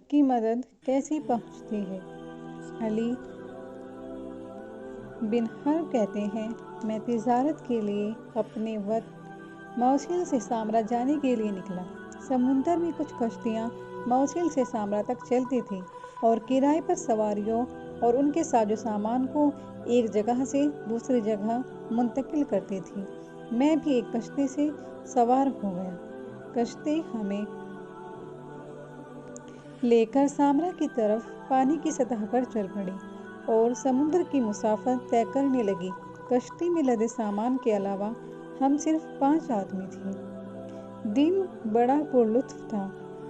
की मदद कैसी पहुंचती है। अली बिन हर्ब कहते हैं, मैं तिजारत के लिए अपने वक्त मौसिल से सामरा जाने के लिए निकला। समुंदर में कुछ कश्तियाँ मौसिल से सामरा तक चलती थीं और किराए पर सवारियों और उनके साजो सामान को एक जगह से दूसरी जगह मुंतकिल करती थी। मैं भी एक कश्ती से सवार हो गया। कश्ती हमें लेकर सामरा की तरफ पानी की सतह पर चल पड़ी और समुद्र की मुसाफत तय करने लगी। कश्ती में लदे सामान के अलावा हम सिर्फ 5 आदमी थे। दिन बड़ा पुरलुत्फ था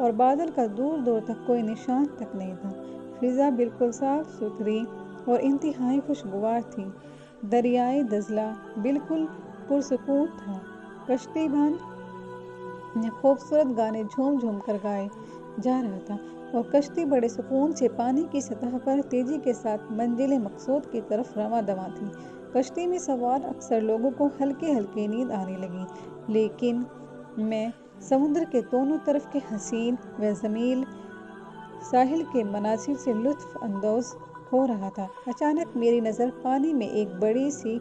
और बादल का दूर दूर तक कोई निशान तक नहीं था। फिजा बिल्कुल साफ सुथरी और इंतहाई खुशगवार थी। दरियाए दजला बिल्कुल पुरसकून था। कश्तीबान ने खूबसूरत गाने झूम झूम कर गाए जा रहा था और कश्ती बड़े सुकून से पानी की सतह पर तेजी के साथ मंजिल मकसूद की तरफ रवां दवां थी। कश्ती में सवार अक्सर लोगों को हल्के हल्के नींद आने लगी, लेकिन मैं समुद्र के दोनों तरफ के हसीन व जमील साहिल के मनासिर से लुत्फ अंदोज हो रहा था। अचानक मेरी नज़र पानी में एक बड़ी सी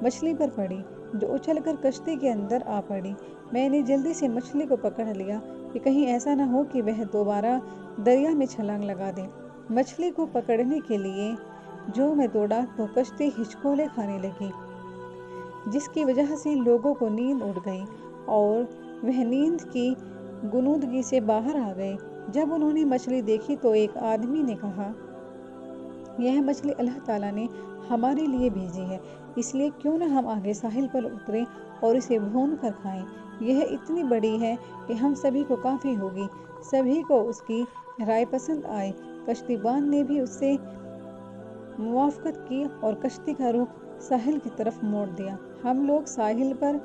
मछली पर पड़ी जो उछलकर कश्ती के अंदर आ पड़ी। मैंने जल्दी से मछली को पकड़ लिया कि कहीं ऐसा न हो कि वह दोबारा दरिया में छलांग लगा दे। मछली को पकड़ने के लिए जो मैं दौड़ा तो कश्ती हिचकोले खाने लगी, जिसकी वजह से लोगों को नींद उड़ गई और वह नींद की गुनूदगी से बाहर आ गए। जब उन्होंने मछली देखी तो एक आदमी ने कहा, यह मछली अल्लाह ताला ने हमारे लिए भेजी है, इसलिए क्यों न हम आगे साहिल पर उतरें और इसे भून कर खाएं। यह इतनी बड़ी है कि हम सभी को काफ़ी होगी। सभी को उसकी राय पसंद आए। कश्तीबान ने भी उससे मुवाफकत की और कश्ती का रुख साहिल की तरफ मोड़ दिया। हम लोग साहिल पर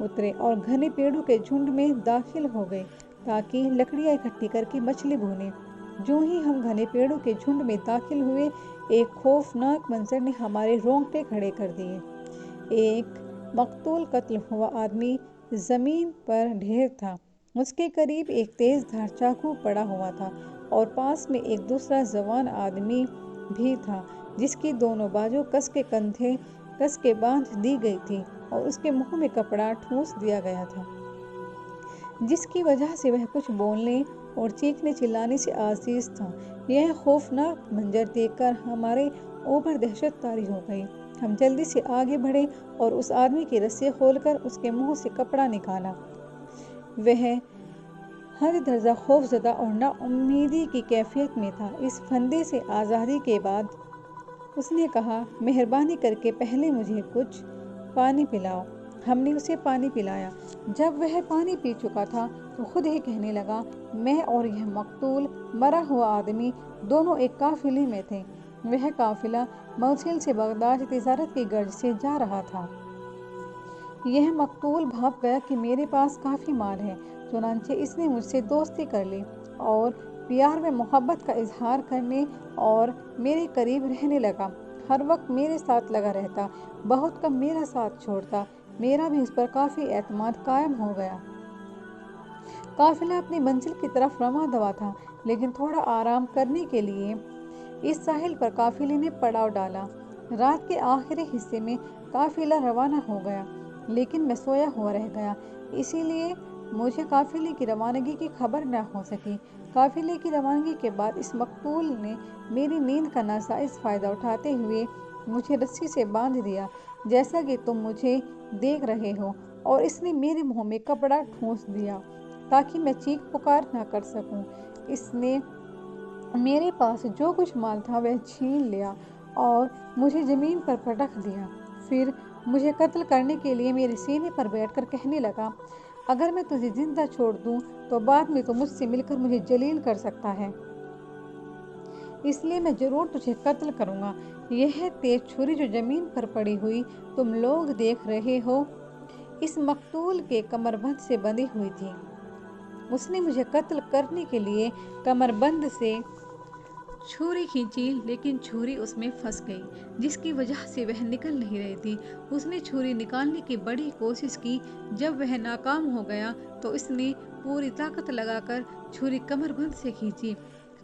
उतरे और घने पेड़ों के झुंड में दाखिल हो गए ताकि लकड़ियाँ इकट्ठी करके मछली भूनें। जो ही हम घने पेड़ों के झुंड में दाखिल हुए, एक खौफनाक मंजर ने हमारे रोंगटे खड़े कर दिए। एक मकतूल कत्ल हुआ आदमी ज़मीन पर ढेर था। उसके करीब एक तेज़ धार चाकू पड़ा हुआ था और पास में एक दूसरा जवान आदमी भी था, जिसकी दोनों बाजू कस के कंधे कस के बांध दी गई थी और उसके मुंह में कपड़ा ठूंस दिया गया था, जिसकी वजह से वह कुछ बोलने और चीखने चिल्लाने से आजीज था। यह खौफनाक मंजर देखकर हमारे ऊपर दहशत तारी हो गई। हम जल्दी से आगे बढ़े और उस आदमी की रस्सी खोलकर उसके मुंह से कपड़ा निकाला। वह हद दर्जा खौफजदा और नाउम्मीदी की कैफियत में था। इस फंदे से आज़ादी के बाद उसने कहा, मेहरबानी करके पहले मुझे कुछ पानी पिलाओ। हमने उसे पानी पिलाया। जब वह पानी पी चुका था तो खुद ही कहने लगा, मैं और यह मकतूल मरा हुआ आदमी दोनों एक काफिले में थे। वह काफिला मौसिल से बगदाद तिजारत की गर्ज से जा रहा था। यह मकतूल भाप गया कि मेरे पास काफ़ी माल है, चुनांचे इसने मुझसे दोस्ती कर ली और प्यार व मोहब्बत का इजहार करने और मेरे करीब रहने लगा। हर वक्त मेरे साथ लगा रहता, बहुत कम मेरा साथ छोड़ता। मेरा भी उस पर काफ़ी एतमाद कायम हो गया। काफिला अपनी मंजिल की तरफ रवां दवा था, लेकिन थोड़ा आराम करने के लिए इस साहिल पर काफिले ने पड़ाव डाला। रात के आखिरी हिस्से में काफिला रवाना हो गया, लेकिन मैं सोया हुआ रह गया, इसीलिए मुझे काफिले की रवानगी की खबर न हो सकी। काफिले की रवानगी के बाद इस मकतूल ने मेरी नींद का नाजायज़ फ़ायदा उठाते हुए मुझे रस्सी से बांध दिया, जैसा कि तुम मुझे देख रहे हो, और इसने मेरे मुंह में कपड़ा ठूंस दिया ताकि मैं चीख पुकार ना कर सकूं। इसने मेरे पास जो कुछ माल था वह छीन लिया और मुझे ज़मीन पर पटक दिया। फिर मुझे कत्ल करने के लिए मेरे सीने पर बैठकर कहने लगा, अगर मैं तुझे जिंदा छोड़ दूं तो बाद में तो मुझसे मिलकर मुझे जलील कर सकता है, इसलिए मैं ज़रूर तुझे कत्ल करूंगा। यह तेज छुरी जो ज़मीन पर पड़ी हुई तुम लोग देख रहे हो, इस मकतूल के कमरबंद से बंधी हुई थी। उसने मुझे कत्ल करने के लिए कमरबंद से छुरी खींची, लेकिन छुरी उसमें फंस गई, जिसकी वजह से वह निकल नहीं रही थी। उसने छुरी निकालने की बड़ी कोशिश की। जब वह नाकाम हो गया तो इसने پوری طاقت لگا کر چھری کمر بند سے کھینچی۔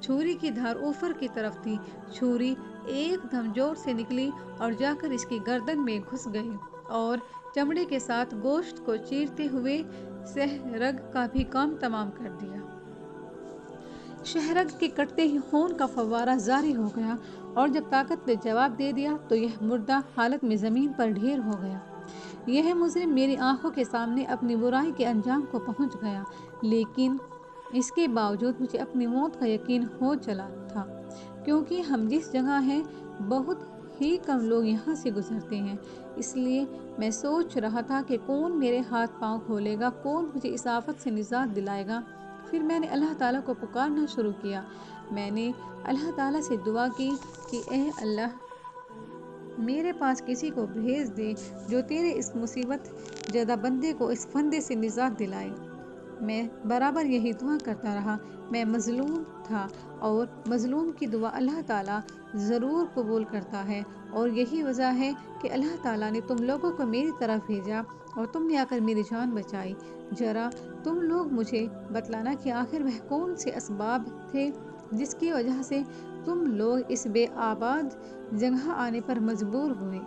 چھری کی دھار اوپر کی طرف تھی۔ چھری ایک دم زور سے نکلی اور جا کر اس کی گردن میں گھس گئی اور چمڑے کے ساتھ گوشت کو چیرتے ہوئے شہرگ کا بھی کام تمام کر دیا۔ شہرگ کے کٹتے ہی خون کا فوارہ جاری ہو گیا اور جب طاقت نے جواب دے دیا تو یہ مردہ حالت میں زمین پر ڈھیر ہو گیا۔ یہ مجرم میری آنکھوں کے سامنے اپنی برائی کے انجام کو پہنچ گیا، لیکن اس کے باوجود مجھے اپنی موت کا یقین ہو چلا تھا، کیونکہ ہم جس جگہ ہیں بہت ہی کم لوگ یہاں سے گزرتے ہیں۔ اس لیے میں سوچ رہا تھا کہ کون میرے ہاتھ پاؤں کھولے گا، کون مجھے اس آفت سے نجات دلائے گا۔ پھر میں نے اللہ تعالیٰ کو پکارنا شروع کیا۔ میں نے اللہ تعالیٰ سے دعا کی کہ اے اللہ، میرے پاس کسی کو بھیج دے جو تیرے اس مصیبت زدہ بندے کو اس پھندے سے نجات دلائے۔ میں برابر یہی دعا کرتا رہا۔ میں مظلوم تھا اور مظلوم کی دعا اللہ تعالیٰ ضرور قبول کرتا ہے، اور یہی وجہ ہے کہ اللہ تعالیٰ نے تم لوگوں کو میری طرف بھیجا اور تم نے آ کر میری جان بچائی۔ ذرا تم لوگ مجھے بتلانا کہ آخر وہ کون سے اسباب تھے جس کی وجہ سے تم لوگ اس بے آباد جگہ آنے پر مجبور ہوئے۔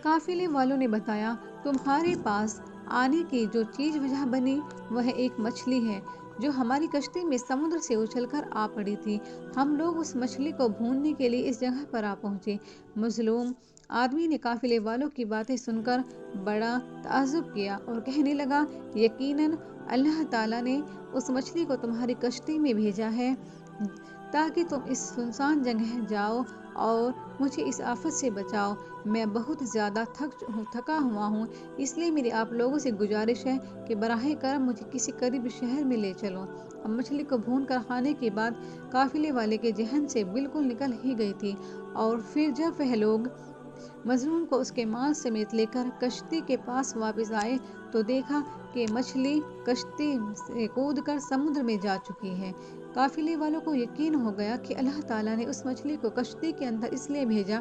قافلے والوں نے بتایا، تمہارے پاس آنے کی جو چیز وجہ بنی وہ ایک مچھلی ہے جو ہماری کشتی میں سمندر سے اچھل کر آ پڑی تھی۔ ہم لوگ اس مچھلی کو ڈھونڈنے کے لیے اس جگہ پر آ پہنچے۔ مظلوم آدمی نے قافلے والوں کی باتیں سن کر بڑا تعجب کیا اور کہنے لگا، یقیناً اللہ تعالیٰ نے اس مچھلی کو تمہاری کشتی میں بھیجا ہے تاکہ تم اس سنسان جگہ جاؤ اور مجھے اس آفت سے بچاؤ۔ میں بہت زیادہ تھکا ہوا ہوں، اس لیے میری آپ لوگوں سے گزارش ہے کہ براہ کرم مجھے کسی قریبی شہر میں لے چلو۔ اب مچھلی کو بھون کر کھانے کی بات قافلے والے کے ذہن سے بالکل نکل ہی گئی تھی، اور پھر جب وہ لوگ مظلوم کو اس کے مال سمیت لے کر کشتی کے پاس واپس آئے تو دیکھا کہ مچھلی کشتی سے کود کر سمندر میں جا چکی ہے۔ قافلے والوں کو یقین ہو گیا کہ اللہ تعالیٰ نے اس مچھلی کو کشتی کے اندر اس لیے بھیجا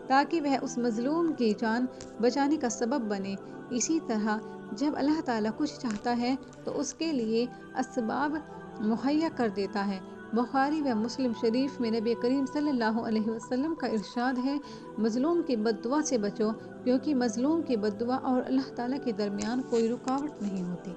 تاکہ وہ اس مظلوم کی جان بچانے کا سبب بنے۔ اسی طرح جب اللہ تعالیٰ کچھ چاہتا ہے تو اس کے لیے اسباب مہیا کر دیتا ہے۔ بخاری و مسلم شریف میں نبی کریم صلی اللہ علیہ وسلم کا ارشاد ہے، مظلوم کی بد دعا سے بچو، کیونکہ مظلوم کی بد دعا اور اللہ تعالیٰ کے درمیان کوئی رکاوٹ نہیں ہوتی۔